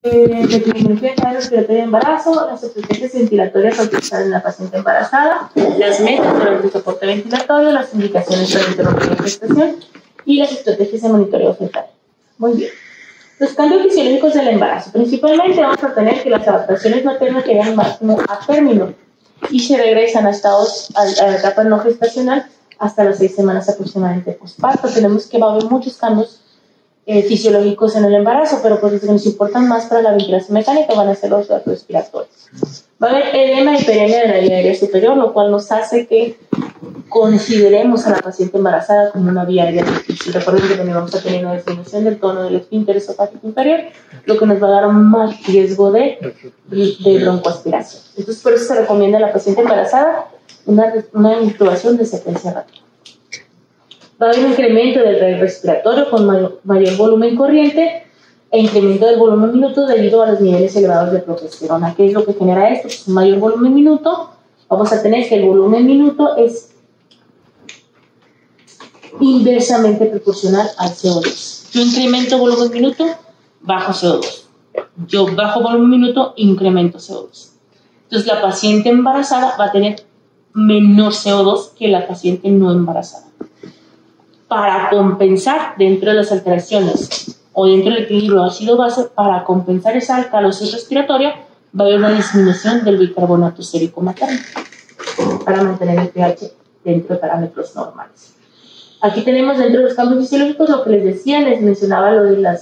De epidemiología de respiratoria de embarazo, las estrategias ventilatorias para utilizar en la paciente embarazada, las metas durante el soporte ventilatorio, las indicaciones para interrumpir la gestación y las estrategias de monitoreo fetal. Muy bien. Los cambios fisiológicos del embarazo. Principalmente vamos a tener que las adaptaciones maternas llegan máximo a término y se regresan a la etapa no gestacional hasta las 6 semanas aproximadamente postparto. Tenemos que va a haber muchos cambios fisiológicos en el embarazo, pero pues los que nos importan más para la ventilación mecánica van a ser los respiratorios. Va a haber edema y hiperemia de la vía aérea superior, lo cual nos hace que consideremos a la paciente embarazada como una vía aérea difícil. Recuerden que también vamos a tener una disminución del tono del esfínter esofágico inferior, lo que nos va a dar más riesgo de broncoaspiración. Entonces, por eso se recomienda a la paciente embarazada una intubación de secuencia rápida. Va a haber un incremento del respiratorio con mayor volumen corriente e incremento del volumen minuto debido a los niveles elevados de progesterona. ¿Qué es lo que genera esto? Pues un mayor volumen minuto. Vamos a tener que el volumen minuto es inversamente proporcional al CO2. Yo incremento volumen minuto, bajo CO2. Yo bajo volumen minuto, incremento CO2. Entonces la paciente embarazada va a tener menor CO2 que la paciente no embarazada. Para compensar dentro de las alteraciones o dentro del equilibrio ácido-base, para compensar esa alcalosis respiratoria, va a haber una disminución del bicarbonato sérico materno para mantener el pH dentro de parámetros normales. Aquí tenemos dentro de los cambios fisiológicos lo que les decía, les mencionaba lo de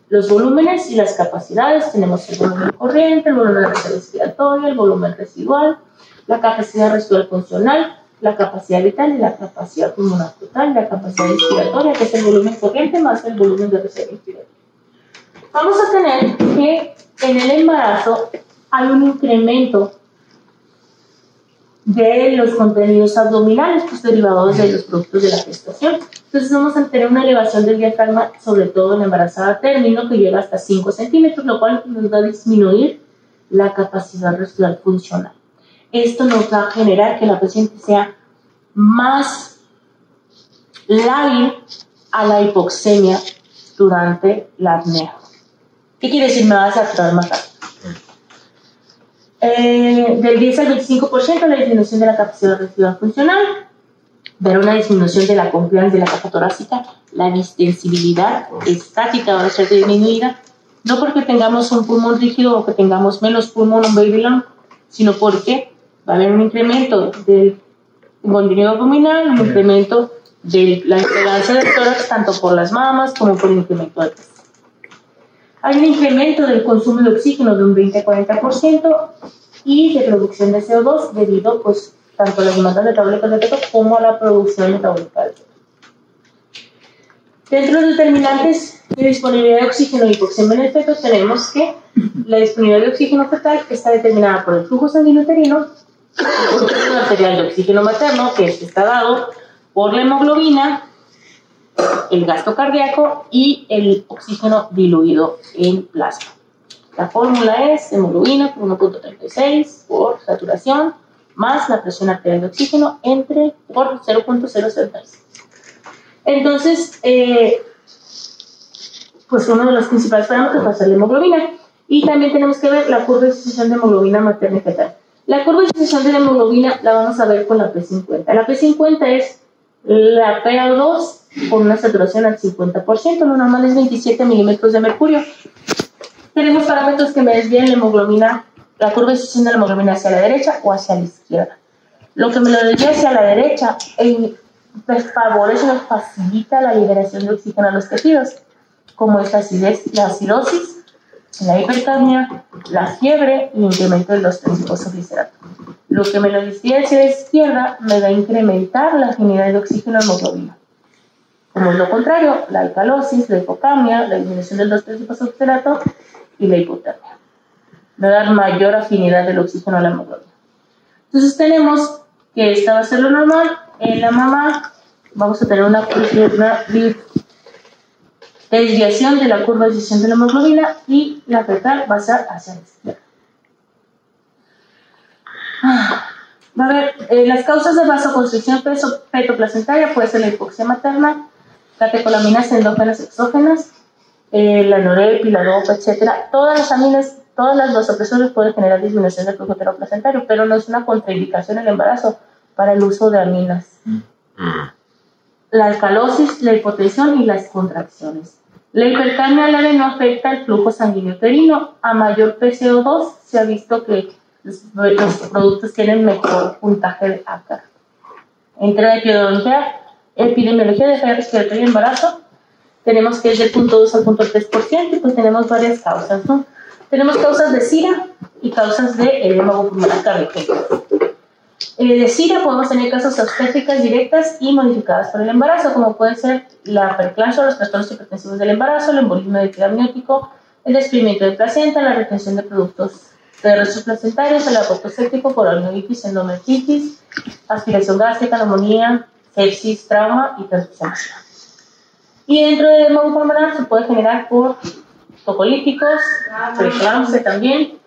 los volúmenes y las capacidades. Tenemos el volumen corriente, el volumen respiratorio, el volumen residual, la capacidad residual funcional, la capacidad vital y la capacidad pulmonar total, la capacidad inspiratoria, que es el volumen corriente más el volumen de reserva inspiratoria. Vamos a tener que en el embarazo hay un incremento de los contenidos abdominales pues, derivados de los productos de la gestación. Entonces vamos a tener una elevación del diafragma, sobre todo en la embarazada a término, que llega hasta 5 centímetros, lo cual nos va a disminuir la capacidad residual funcional. Esto nos va a generar que la paciente sea más lábil a la hipoxemia durante la apnea. ¿Qué quiere decir? Me va a saturar más rápido. Del 10 al 25% la disminución de la capacidad residual funcional, ver una disminución de la compliance de la capa torácica, la distensibilidad estática va a ser disminuida, no porque tengamos un pulmón rígido o que tengamos menos pulmón, un baby lung, sino porque va a haber un incremento del contenido abdominal, un incremento de la intolerancia del tórax, tanto por las mamas como por el incremento del peso. Hay un incremento del consumo de oxígeno de un 20-40% y de producción de CO2 debido pues, tanto a las demandas metabólicas del feto como a la producción metabólica del feto. Dentro de los determinantes de disponibilidad de oxígeno y hipoxemia en el feto tenemos que la disponibilidad de oxígeno fetal está determinada por el flujo sanguíneo uterino, el contenido arterial de oxígeno materno, que está dado por la hemoglobina, el gasto cardíaco y el oxígeno diluido en plasma. La fórmula es hemoglobina por 1.36 por saturación más la presión arterial de oxígeno por 0.006. Entonces, pues uno de los principales parámetros va a ser la hemoglobina. Y también tenemos que ver la curva de disociación de hemoglobina materna y fetal. La curva de disociación de la hemoglobina la vamos a ver con la P50. La P50 es la PA2 con una saturación al 50%, lo normal es 27 milímetros de mercurio. Tenemos parámetros que me desvían la hemoglobina, la curva de disociación de la hemoglobina hacia la derecha o hacia la izquierda. Lo que me lo desvía hacia la derecha favorece o facilita la liberación de oxígeno a los tejidos, como es la acidosis, la hipercapnia, la fiebre y el incremento de los triglicéridos. Lo que me lo desvía hacia la izquierda me va a incrementar la afinidad de oxígeno a hemoglobina. Como es lo contrario, la alcalosis, la hipocamia, la disminución del 2,3-fosfatirato y la hipotermia. Me va a dar mayor afinidad del oxígeno a la hemoglobina. Entonces tenemos que esta va a ser lo normal. En la mamá vamos a tener una desviación de la curva de disociación de la hemoglobina y la fetal va a ser hacia la izquierda. Va a haber las causas de vasoconstricción feto-placentaria puede ser la hipoxia materna, catecolaminas endógenas exógenas, la Norep, la dopa, etcétera. Todas las aminas, todos los vasopresores pueden generar disminución del flujo uteroplacentario, pero no es una contraindicación en el embarazo para el uso de aminas. La alcalosis, la hipotensión y las contracciones. La hipercamia leve no afecta el flujo sanguíneo uterino. A mayor PCO2 se ha visto que los productos tienen mejor puntaje de ACAR. Entre la epidemiología de falla respiratoria y embarazo, tenemos que es del 0.2 al 0.3%, y pues tenemos varias causas, ¿no? Tenemos causas de SIRA y causas de edema pulmonar cardíaco. De SIRA podemos tener causas obstétricas directas y modificadas por el embarazo, como puede ser la preeclampsia, los trastornos hipertensivos del embarazo, el embolismo del líquido amniótico, el desprendimiento de placenta, la retención de productos de restos placentarios, el aborto séptico por amioitis, endometritis, aspiración gástrica, neumonía, sepsis, trauma y transfusión. Y dentro del edema pulmonar se puede generar por tocolíticos, preeclampsia también,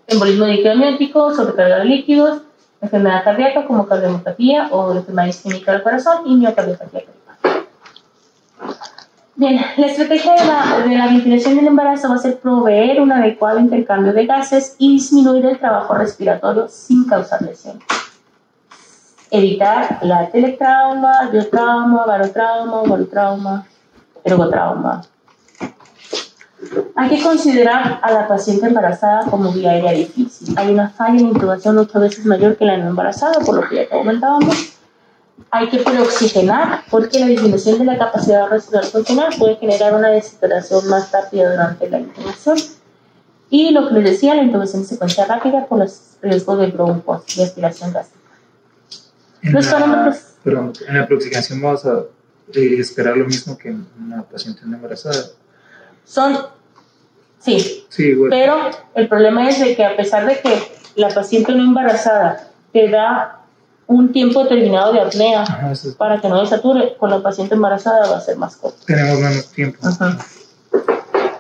embolismo de líquido amniótico, sobrecarga de líquidos, enfermedad cardíaca como cardiomiopatía o enfermedad isquémica del corazón y miocardiopatía peripática. Bien, la estrategia de la ventilación del embarazo va a ser proveer un adecuado intercambio de gases y disminuir el trabajo respiratorio sin causar lesión. Evitar la telectrauma, biotrauma, barotrauma, ergotrauma. Hay que considerar a la paciente embarazada como vía aérea difícil. Hay una falla en intubación 8 veces mayor que la no embarazada, por lo que ya comentábamos. Hay que preoxigenar porque la disminución de la capacidad respirar funcional puede generar una deshidratación más rápida durante la intubación. Y lo que les decía, la intubación de secuencia rápida por los riesgos de broncos, de aspiración gástrica. En la preoxigenación vamos a esperar lo mismo que en una paciente no embarazada. Sí, bueno. Pero el problema es de que a pesar de que la paciente no embarazada te da un tiempo determinado de apnea para que no desature, con la paciente embarazada va a ser más corto. Tenemos menos tiempo.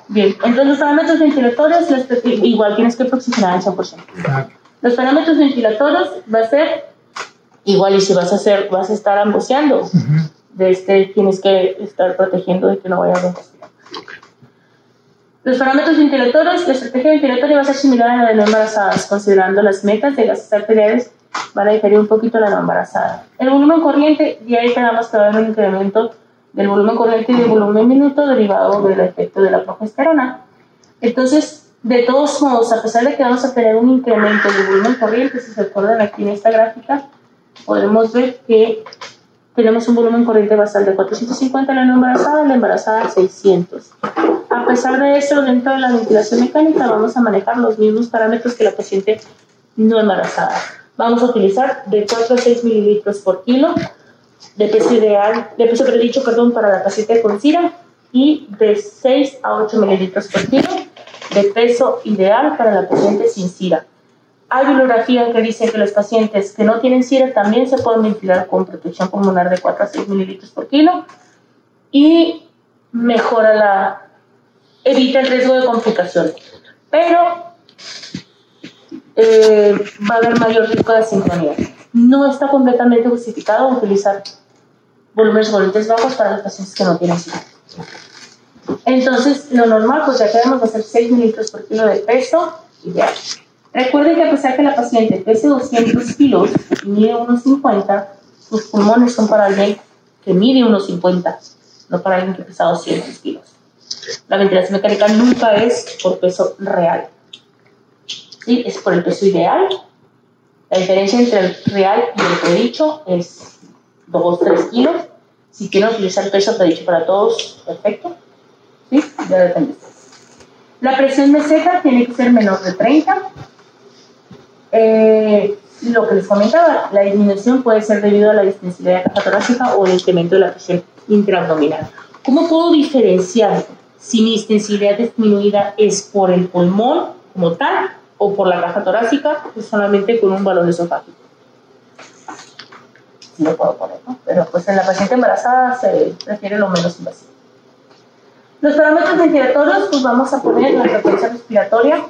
Bien, entonces los parámetros ventilatorios, igual tienes que proxigenar al 100%. Los parámetros ventilatorios va a ser igual, y si vas a estar amboceando, tienes que estar protegiendo de que no vaya a respirar. Los parámetros ventilatorios, la estrategia ventilatoria va a ser similar a la de no embarazadas, considerando las metas de gases arteriales, van a diferir un poquito la no embarazada. El volumen corriente, y ahí tenemos que ver un incremento del volumen corriente y del volumen minuto derivado del efecto de la progesterona. Entonces, de todos modos, a pesar de que vamos a tener un incremento del volumen corriente, si se acuerdan aquí en esta gráfica, podemos ver que tenemos un volumen corriente basal de 450 en la embarazada 600. A pesar de eso, dentro de la ventilación mecánica vamos a manejar los mismos parámetros que la paciente no embarazada. Vamos a utilizar de 4 a 6 mililitros por kilo de peso predicho para la paciente con SIRA y de 6 a 8 mililitros por kilo de peso ideal para la paciente sin SIRA. Hay bibliografía que dice que los pacientes que no tienen SIRA también se pueden ventilar con protección pulmonar de 4 a 6 mililitros por kilo y evita el riesgo de complicaciones. Pero va a haber mayor riesgo de asincronía. No está completamente justificado utilizar volúmenes corrientes bajos para los pacientes que no tienen SIRA. Entonces, lo normal, pues ya queremos hacer 6 mililitros por kilo de peso ideal. Recuerden que a pesar que la paciente pese 200 kilos y mide 1,50, sus pulmones son para alguien que mide 1,50, no para alguien que pesa 200 kilos. La ventilación mecánica nunca es por peso real. ¿Sí? Es por el peso ideal. La diferencia entre el real y el predicho es 2-3 kilos. Si quieren utilizar peso predicho para todos, perfecto. ¿Sí? Ya depende. La presión meseta tiene que ser menor de 30. Lo que les comentaba, la disminución puede ser debido a la distensibilidad de la caja torácica o el incremento de la presión intraabdominal. ¿Cómo puedo diferenciar si mi distensibilidad disminuida es por el pulmón como tal o por la caja torácica, pues solamente con un balón esofágico? Sí lo puedo poner, ¿no? Pero pues en la paciente embarazada se prefiere lo menos invasivo. Los parámetros ventilatorios, pues vamos a poner la frecuencia respiratoria.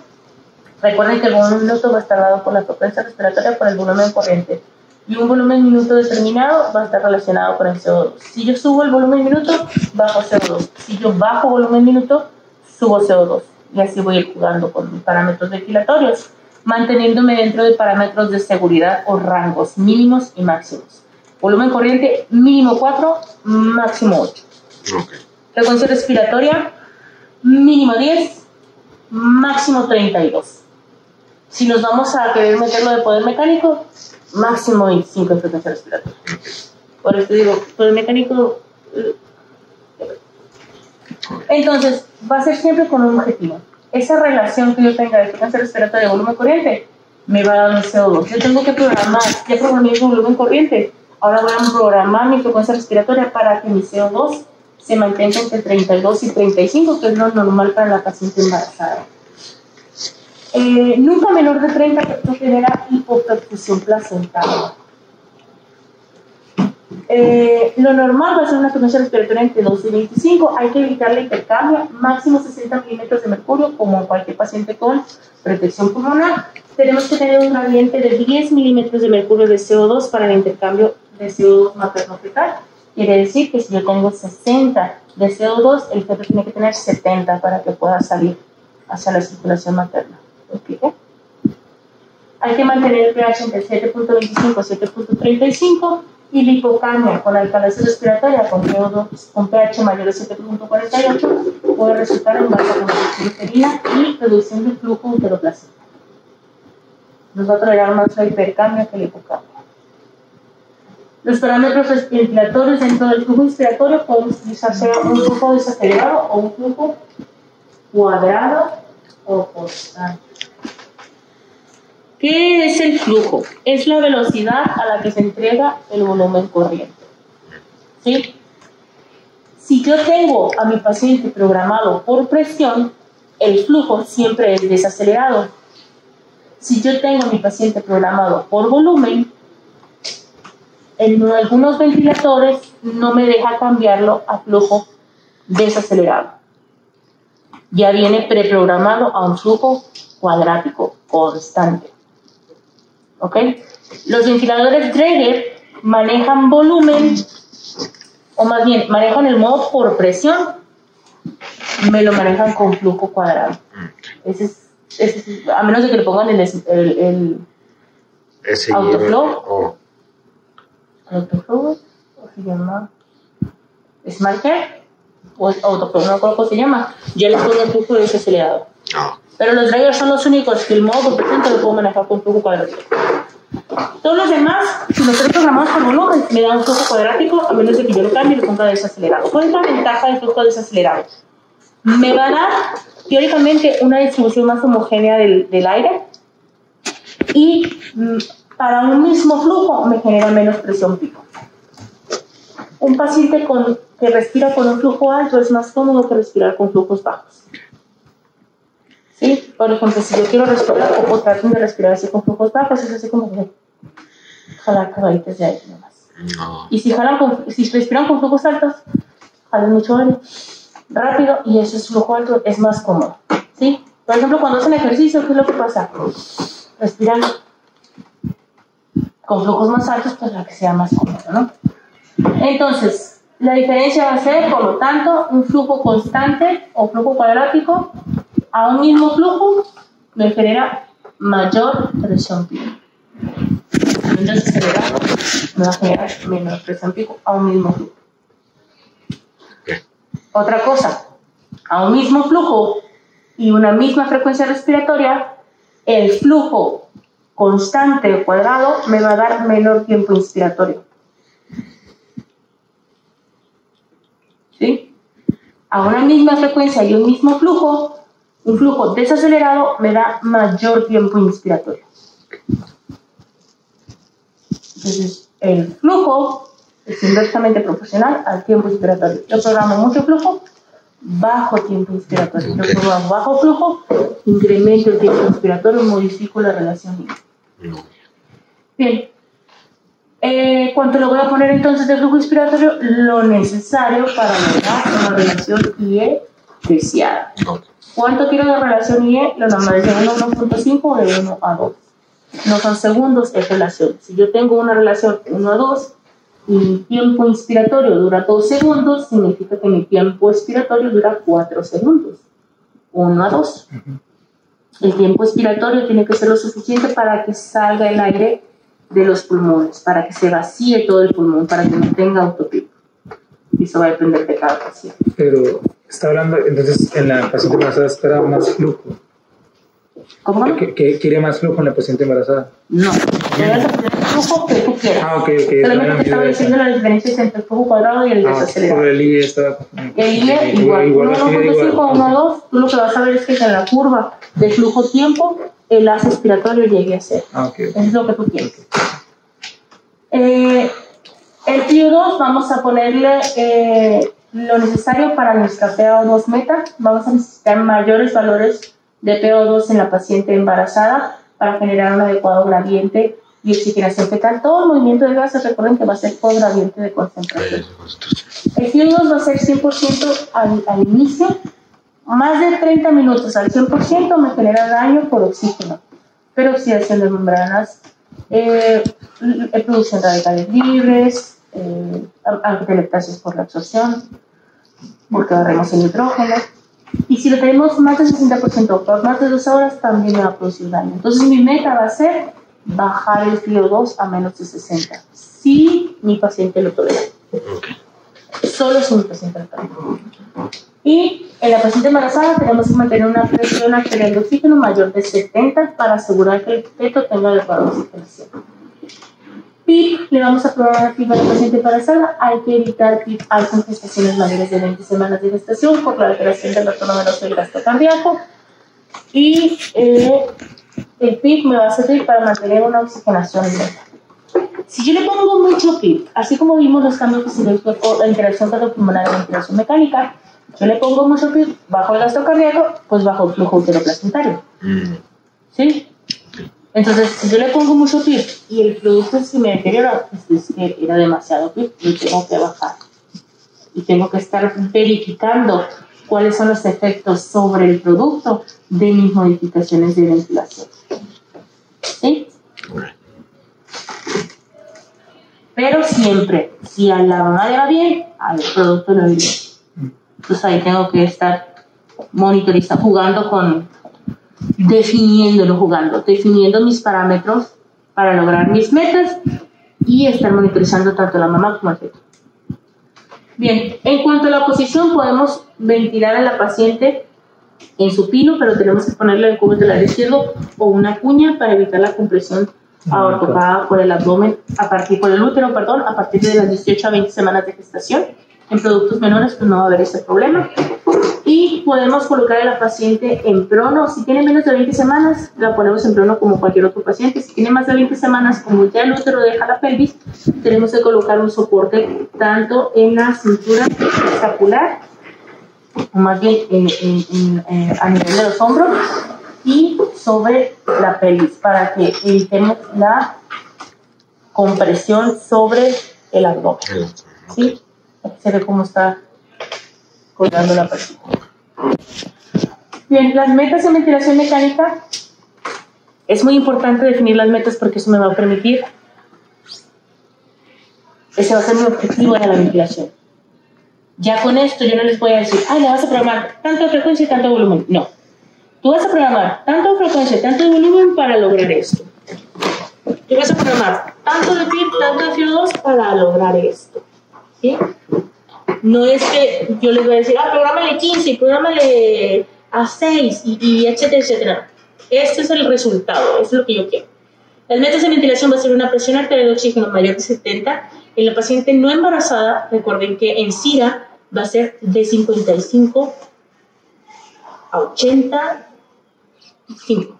Recuerden que el volumen minuto va a estar dado por la frecuencia respiratoria por el volumen corriente. y un volumen minuto determinado va a estar relacionado con el CO2. Si yo subo el volumen minuto, bajo CO2. Si yo bajo volumen minuto, subo CO2. Y así voy a ir jugando con parámetros ventilatorios, manteniéndome dentro de parámetros de seguridad o rangos mínimos y máximos. Volumen corriente mínimo 4, máximo 8. Okay. Frecuencia respiratoria mínimo 10, máximo 32. Si nos vamos a querer meterlo de poder mecánico, máximo 25 de frecuencia respiratoria. Por eso digo, poder mecánico. Entonces, va a ser siempre con un objetivo. Esa relación que yo tenga de frecuencia respiratoria y volumen corriente me va a dar un CO2. Yo tengo que programar, ya programé mi volumen corriente, ahora voy a programar mi frecuencia respiratoria para que mi CO2 se mantenga entre 32 y 35, que es lo normal para la paciente embarazada. Nunca menor de 30 que genera hipoperfusión placental. Lo normal va a ser una frecuencia respiratoria entre 2 y 25. Hay que evitar el intercambio, máximo 60 milímetros de mercurio, como cualquier paciente con protección pulmonar. Tenemos que tener un gradiente de 10 milímetros de mercurio de CO2 para el intercambio de CO2 materno-fetal. Quiere decir que si yo tengo 60 de CO2, el feto tiene que tener 70 para que pueda salir hacia la circulación materna. ¿Me expliqué? Hay que mantener el pH entre 7.25 y 7.35 y la hipocamia con alcalosis respiratoria con pH mayor de 7.48 puede resultar en baja concentración uterina y reducción del flujo uteroplacenta. Nos va a tolerar más la hipercamia que la hipocamia. Los parámetros respiratorios dentro del flujo inspiratorio pueden utilizarse un flujo desacelerado o un flujo cuadrado o constante. ¿Qué es el flujo? Es la velocidad a la que se entrega el volumen corriente. ¿Sí? Si yo tengo a mi paciente programado por presión, el flujo siempre es desacelerado. Si yo tengo a mi paciente programado por volumen, en algunos ventiladores no me deja cambiarlo a flujo desacelerado. Ya viene preprogramado a un flujo cuadrático constante. ¿Ok? Los ventiladores Dräger manejan volumen, o más bien, manejan el modo por presión, me lo manejan con flujo cuadrado. Ese es, a menos de que le pongan el autoflow. Autoflow, o se llama Smart Air, o autoflow, no recuerdo cómo se llama. Yo le pongo el flujo desacelerado. Pero los Dräger son los únicos que el modo por presión te lo puedo manejar con flujo cuadrático. Todos los demás, si los tengo programados por volumen, me dan un flujo cuadrático, a menos de que yo lo cambie y lo ponga desacelerado. ¿Cuál es la ventaja del flujo desacelerado? Me va a dar, teóricamente, una distribución más homogénea del aire y para un mismo flujo me genera menos presión pico. Un paciente que respira con un flujo alto es más cómodo que respirar con flujos bajos. ¿Sí? Por ejemplo, si yo quiero respirar o traten de respirar así con flujos bajos, es así como que jalar caballitos de aire nomás. No. Y si respiran con flujos altos, jalan mucho aire rápido y ese flujo alto es más cómodo. ¿Sí? Por ejemplo, cuando hacen ejercicio, ¿qué es lo que pasa? Respiran con flujos más altos para que sea más cómodo, ¿no? Entonces, la diferencia va a ser, por lo tanto, un flujo constante o flujo cuadrático a un mismo flujo me genera mayor presión pico. Entonces, acelerado me va a generar menor presión pico a un mismo flujo. Otra cosa, a un mismo flujo y una misma frecuencia respiratoria, el flujo constante o cuadrado me va a dar menor tiempo inspiratorio. ¿Sí? A una misma frecuencia y un mismo flujo, un flujo desacelerado me da mayor tiempo inspiratorio. Entonces, el flujo es inversamente proporcional al tiempo inspiratorio. Yo programo mucho flujo, bajo tiempo inspiratorio. Yo programo bajo flujo, incremento el tiempo inspiratorio, modifico la relación. Bien. ¿Cuánto le voy a poner entonces de flujo inspiratorio? Lo necesario para lograr una relación IE deseada. ¿Cuánto quiero de relación IE? Lo normal es de 1 a 1.5 o de 1 a 2. No son segundos, es relación. Si yo tengo una relación 1 a 2 y mi tiempo inspiratorio dura 2 segundos, significa que mi tiempo expiratorio dura 4 segundos. 1 a 2. El tiempo expiratorio tiene que ser lo suficiente para que salga el aire de los pulmones, para que se vacíe todo el pulmón, para que no tenga autopico. Y eso va a depender de cada paciente. Pero está hablando, entonces, en la paciente embarazada espera más flujo. ¿Cómo no? ¿Que quiere más flujo en la paciente embarazada? No, te vas a poner el flujo que tú quieras. Ah, ok. Solamente te estaba diciendo la diferencia entre el flujo cuadrado y el desacelerado. Por el IE está... El IE igual, 1.5 a 1 a 2, tú lo que vas a ver es que en la curva de flujo-tiempo el haz expiratorio llegue a ser. Okay. Eso es lo que tú quieres. El PO2 vamos a ponerle lo necesario para nuestra PO2 meta. Vamos a necesitar mayores valores de PO2 en la paciente embarazada para generar un adecuado gradiente y oxigenación fetal. Todo el movimiento de gases, recuerden que va a ser por gradiente de concentración. El PO2 va a ser 100% al inicio. Más de 30 minutos al 100% me genera daño por oxígeno, pero oxidación de membranas, producción de radicales libres, antipelectasias por la absorción, porque barremos el nitrógeno. Y si lo tenemos más del 60% por más de 2 horas, también me va a producir daño. Entonces mi meta va a ser bajar el PO2 a menos de 60, si mi paciente lo tolera. Solo si mi paciente lo tolera. Y en la paciente embarazada tenemos que mantener una presión arterial de oxígeno mayor de 70 para asegurar que el feto tenga adecuada oxigenación. PIP, le vamos a probar una PIP a la paciente embarazada. Hay que evitar PIP alto en gestaciones mayores de 20 semanas de gestación por la alteración del tono venoso y el gasto cardíaco. Y el PIP me va a servir para mantener una oxigenación lenta. Si yo le pongo mucho PIP, así como vimos los cambios fisiológicos o la interacción cardiopulmonar y la interacción mecánica, yo le pongo mucho PIP, bajo el gasto cardíaco, pues bajo el flujo uteroplacentario. ¿Sí? Entonces, si yo le pongo mucho PIP y el producto se me deteriora, pues es que era demasiado PIP, lo tengo que bajar. Y tengo que estar verificando cuáles son los efectos sobre el producto de mis modificaciones de ventilación. ¿Sí? Pero siempre, si a la mamá le va bien, al producto le va bien. Entonces ahí tengo que estar monitorizando, definiendo mis parámetros para lograr mis metas y estar monitorizando tanto a la mamá como al feto. Bien, en cuanto a la posición, podemos ventilar a la paciente en supino, pero tenemos que ponerle el cubo del lado izquierdo o una cuña para evitar la compresión aortocada por el abdomen, por el útero, a partir de las 18 a 20 semanas de gestación. En productos menores pues no va a haber ese problema. Y podemos colocar a la paciente en prono. Si tiene menos de 20 semanas, la ponemos en prono como cualquier otro paciente. Si tiene más de 20 semanas, como ya el útero deja la pelvis, tenemos que colocar un soporte tanto en la cintura escapular, o más bien a nivel de los hombros, y sobre la pelvis, para que evitemos la compresión sobre el abdomen. ¿Sí? Aquí se ve cómo está colgando la pelvis. Bien, las metas en ventilación mecánica. Es muy importante definir las metas porque eso me va a permitir, ese va a ser mi objetivo en la ventilación. Ya con esto yo no les voy a decir, le vas a programar tanto de frecuencia y tanto de volumen. No. Tú vas a programar tanto de frecuencia y tanto de volumen para lograr esto. Tú vas a programar tanto de PIP, tanto de CO2 para lograr esto. ¿Sí? No es que yo les voy a decir, prográmale 15, prográmale a 6 y etcétera, etcétera. Este es el resultado, es lo que yo quiero. Las metas de ventilación va a ser una presión arterial de oxígeno mayor de 70. En la paciente no embarazada, recuerden que en SIDA va a ser de 55 a 85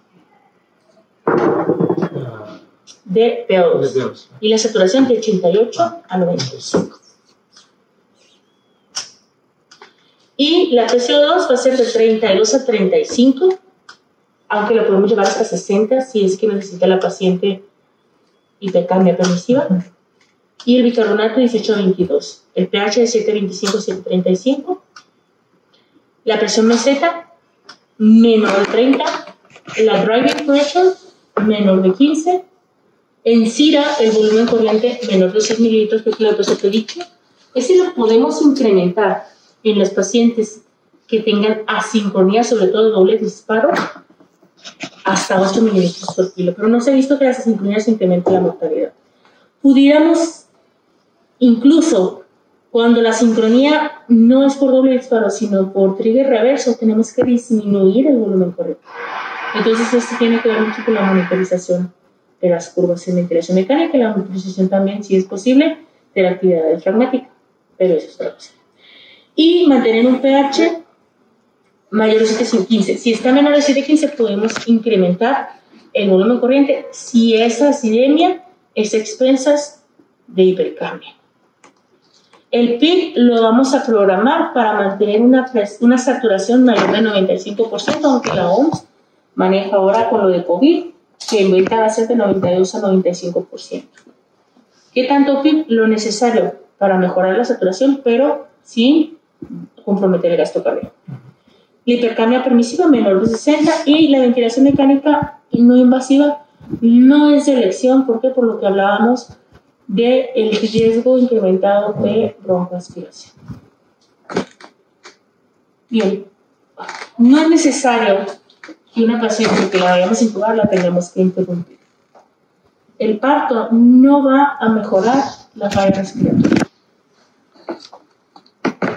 de PO2. Y la saturación de 88 a 95. Y la PCO2 va a ser de 32 a 35, aunque lo podemos llevar hasta 60 si es que necesita la paciente hipercamia permisiva. Y el bicarbonato 18 a 22. El pH de 7.25 a 7.35. La presión meseta menor de 30. La driving pressure menor de 15. En CIRA, el volumen corriente menor de 6 mililitros por kilo de peso de dicho. Ese lo podemos incrementar en los pacientes que tengan asincronía, sobre todo doble disparo, hasta 8 mililitros por kilo. Pero no se ha visto que las asincronías incrementen la mortalidad. Pudiéramos, incluso cuando la sincronía no es por doble disparo, sino por trigger reverso, tenemos que disminuir el volumen corriente. Entonces, esto tiene que ver mucho con la monitorización de las curvas en ventilación mecánica y la monitorización también, si es posible, de la actividad diafragmática. Pero eso es otra cosa. Y mantener un pH mayor de 7,15. Si está menor de 7,15, podemos incrementar el volumen corriente si esa acidemia es expensas de hipercambio. El PIC lo vamos a programar para mantener una saturación mayor del 95%, aunque la OMS maneja ahora con lo de COVID, que en venta va a ser de 92 a 95%. ¿Qué tanto PIC? Lo necesario para mejorar la saturación, pero sin comprometer el gasto cardíaco. La hipercamia permisiva menor de 60 y la ventilación mecánica no invasiva no es de elección, porque por lo que hablábamos del riesgo incrementado de broncoaspiración. Bien, no es necesario que una paciente que la vayamos a intubar la tengamos que interrumpir. El parto no va a mejorar la falla respiratoria.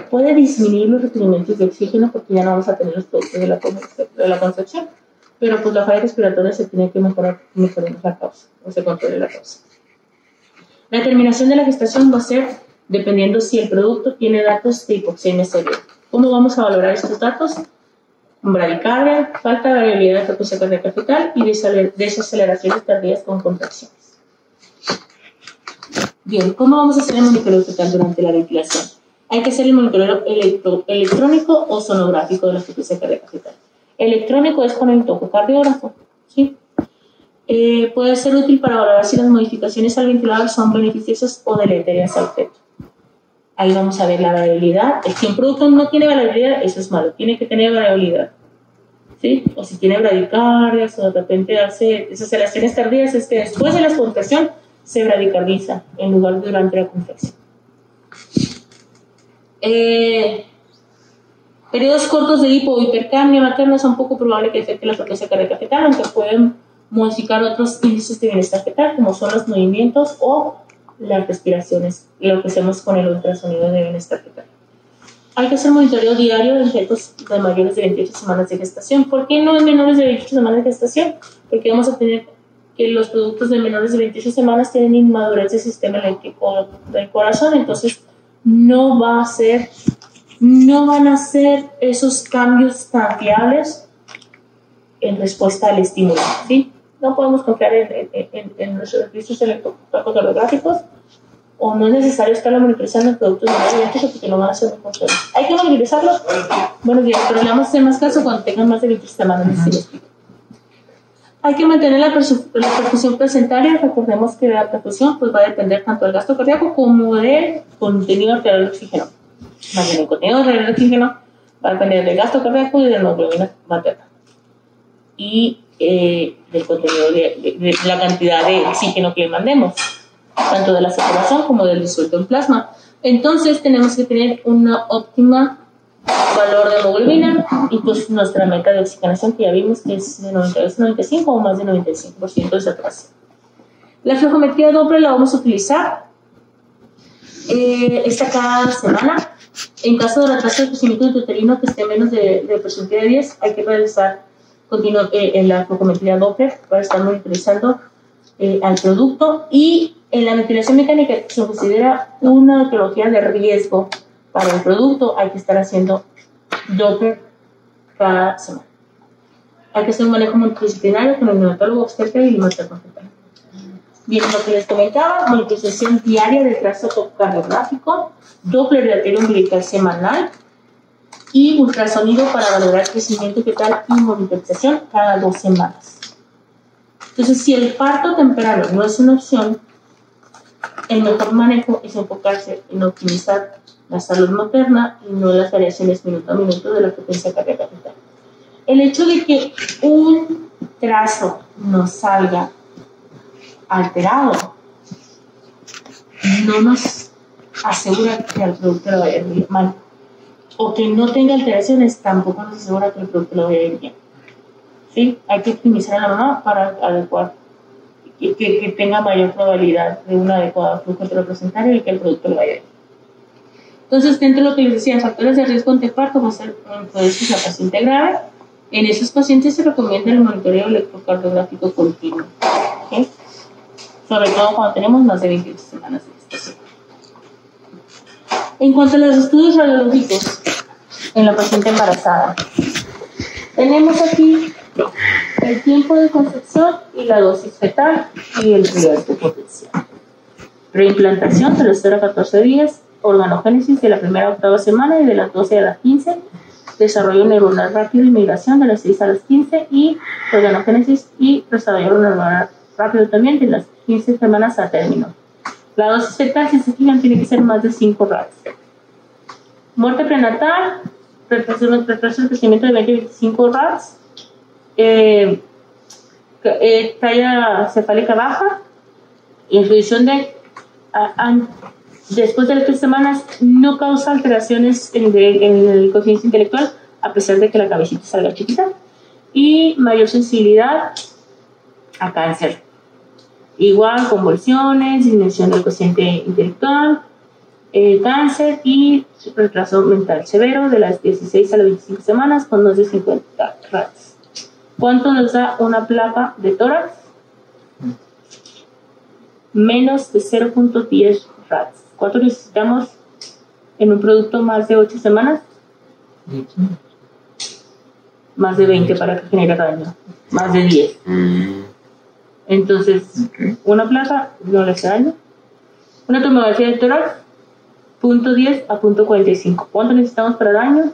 Puede disminuir los requerimientos de oxígeno porque ya no vamos a tener los productos de la concepción, pero pues la falla respiratoria se tiene que mejorar mejorando la causa, o se controle la causa. La terminación de la gestación va a ser dependiendo si el producto tiene datos de hipoxemia severa. ¿Cómo vamos a valorar estos datos? Bradicardia, falta de variabilidad de frecuencia cardíaca fetal y desaceleraciones tardías con contracciones. Bien, ¿cómo vamos a hacer el monitoreo fetal durante la ventilación? Hay que hacer el monitoreo electrónico o sonográfico de la frecuencia cardíaca fetal. Electrónico es con el tococardiógrafo, ¿sí? Puede ser útil para valorar si las modificaciones al ventilador son beneficiosas o deleterias al feto. Ahí vamos a ver la variabilidad. Si un producto no tiene variabilidad, eso es malo, tiene que tener variabilidad, ¿sí? O si tiene bradicardias o de repente hace desaceleraciones tardías, es que después de la contracción se bradicardiza en lugar de durante la contracción. Periodos cortos de hipo o hipercamia materna son poco probable que afecte la frecuencia cardíaca fetal, aunque pueden modificar otros índices de bienestar fetal, como son los movimientos o las respiraciones, lo que hacemos con el ultrasonido de bienestar fetal. Hay que hacer monitoreo diario en fetos de mayores de 28 semanas de gestación. ¿Por qué no en menores de 28 semanas de gestación? Porque vamos a tener que los productos de menores de 28 semanas tienen inmadurez del sistema eléctrico del corazón, entonces no van a ser esos cambios tan fiables en respuesta al estímulo, ¿sí? No podemos confiar en los registros electrocardiográficos, o no es necesario estarlo monitorizando en productos de menores de 28 porque no van a ser muy confiables. ¿Hay que monitorizarlos? Buenos días, pero le vamos a hacer más caso cuando tengan más de 28 semanas. Hay que mantener la perfusión placentaria. Recordemos que la perfusión pues, va a depender tanto del gasto cardíaco como del contenido arterial de oxígeno. Más bien, el contenido arterial de oxígeno va a depender del gasto cardíaco y de la hemoglobina materna. Y del contenido de la cantidad de oxígeno que le mandemos, tanto de la saturación como del disuelto en plasma. Entonces, tenemos que tener una óptima valor de hemoglobina y pues nuestra meta de oxigenación que ya vimos que es de 92-95 o más de 95% de saturación. La flujometría Doppler la vamos a utilizar esta cada semana. En caso de retraso de crecimiento uterino que esté menos de porcentaje de 10, hay que realizar en la flujometría Doppler para estar monitorizando al producto. Y en la ventilación mecánica se considera una etiología de riesgo para el producto, hay que estar haciendo Doppler cada semana. Hay que hacer un manejo multidisciplinario con el neonatólogo, obstetra y el materno fetal. Bien, lo que les comentaba, monitorización diaria de trazo tococardiográfico, Doppler de arteria umbilical semanal y ultrasonido para valorar crecimiento fetal y monitorización cada 2 semanas. Entonces, si el parto temprano no es una opción, el mejor manejo es enfocarse en optimizar la salud materna y no las variaciones minuto a minuto de la frecuencia cardíaca fetal. El hecho de que un trazo nos salga alterado, no nos asegura que el producto lo vaya a ir mal. O que no tenga alteraciones, tampoco nos asegura que el producto lo vaya a ir bien. ¿Sí? Hay que optimizar a la mamá para adecuar, que tenga mayor probabilidad de un adecuado flujo enteroplacentario y que el producto lo vaya a ir. Entonces, dentro de lo que les decía, factores de riesgo ante parto va a ser entonces la paciente grave. En esos pacientes se recomienda el monitoreo electrocardiográfico continuo, ¿sí? Sobre todo cuando tenemos más de 28 semanas de gestación. En cuanto a los estudios radiológicos en la paciente embarazada, tenemos aquí el tiempo de concepción y la dosis fetal y el riesgo potencial. Reimplantación de los 0 a 14 días, organogénesis de la primera a octava semana y de las 12 a las 15, desarrollo neuronal rápido y migración de las 6 a las 15 y organogénesis y desarrollo neuronal rápido también de las 15 semanas a término. La dosis fetal, si se fijan, tiene que ser más de 5 RATs. Muerte prenatal, retraso de crecimiento de 20-25 RATs, talla cefálica baja, introducción de después de las 3 semanas no causa alteraciones en el coeficiente intelectual, a pesar de que la cabecita salga chiquita, y mayor sensibilidad a cáncer. Igual, convulsiones, disminución del cociente intelectual, cáncer y retraso mental severo de las 16 a las 25 semanas con más de 50 RATs. ¿Cuánto nos da una placa de tórax? Menos de 0.10 RATs. ¿Cuánto necesitamos en un producto más de 8 semanas? Más de 20 para que genere daño. Más de 10. Entonces, una placa no le hace daño. Una tomografía de tórax, 0.10 a 0.45. ¿Cuánto necesitamos para daño?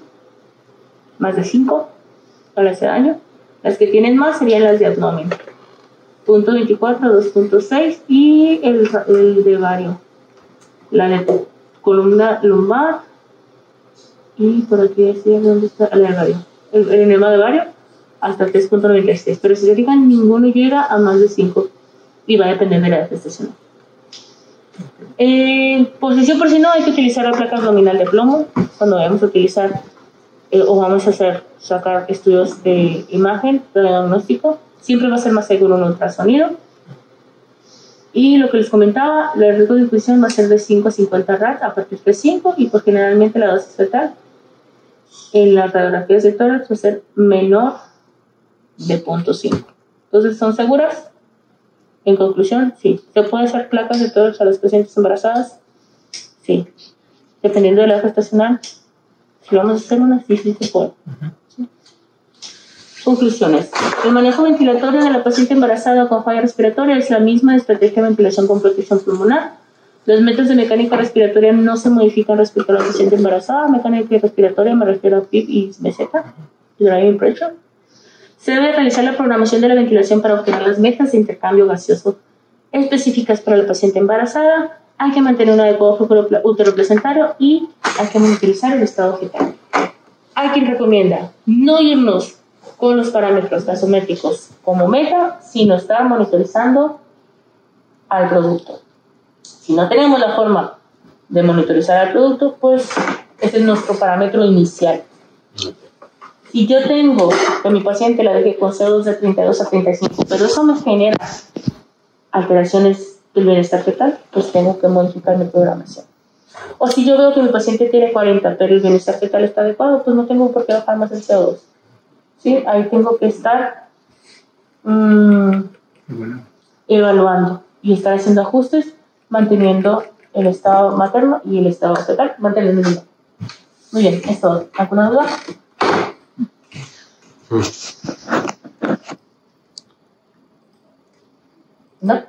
Más de 5 para hacer daño. Las que tienen más serían las de abdomen. 0.24 a 2.6 y el de vario. La de columna lumbar. Y por aquí decía dónde está el vario. El enema de vario hasta 3.96. Pero si se fijan, ninguno llega a más de 5 y va a depender de la edad gestacional. Posición por si no, hay que utilizar la placa abdominal de plomo cuando vamos a utilizar o vamos a sacar estudios de imagen de diagnóstico. Siempre va a ser más seguro un ultrasonido. Y lo que les comentaba, el riesgo de infusión va a ser de 5 a 50 RAT a partir de 5 y pues generalmente la dosis fetal en las radiografías de tórax va a ser menor de 0.5. Entonces, ¿son seguras? En conclusión, sí. ¿Se puede hacer placas de tórax a las pacientes embarazadas? Sí. Dependiendo de la edad gestacional, si vamos a hacer una, sí se puede. ¿Sí? Conclusiones. El manejo ventilatorio de la paciente embarazada con falla respiratoria es la misma estrategia de ventilación con protección pulmonar. Los métodos de mecánica respiratoria no se modifican respecto a la paciente embarazada. Mecánica respiratoria me refiero a PIP y meseta, driving pressure. Se debe realizar la programación de la ventilación para obtener las metas de intercambio gaseoso específicas para la paciente embarazada. Hay que mantener un adecuado flujo uteroplacentario y hay que monitorizar el estado fetal. Hay quien recomienda no irnos con los parámetros gasométricos como meta, sino estar monitorizando al producto. Si no tenemos la forma de monitorizar al producto, pues ese es nuestro parámetro inicial. Si yo tengo que mi paciente la dejé con CO2 de 32 a 35, pero eso me genera alteraciones del bienestar fetal, pues tengo que modificar mi programación. O si yo veo que mi paciente tiene 40, pero el bienestar fetal está adecuado, pues no tengo por qué bajar más el CO2. ¿Sí? Ahí tengo que estar evaluando y estar haciendo ajustes, manteniendo el estado materno y el estado fetal, manteniendo el mismo. Muy bien, es todo. ¿Alguna duda? ¿No?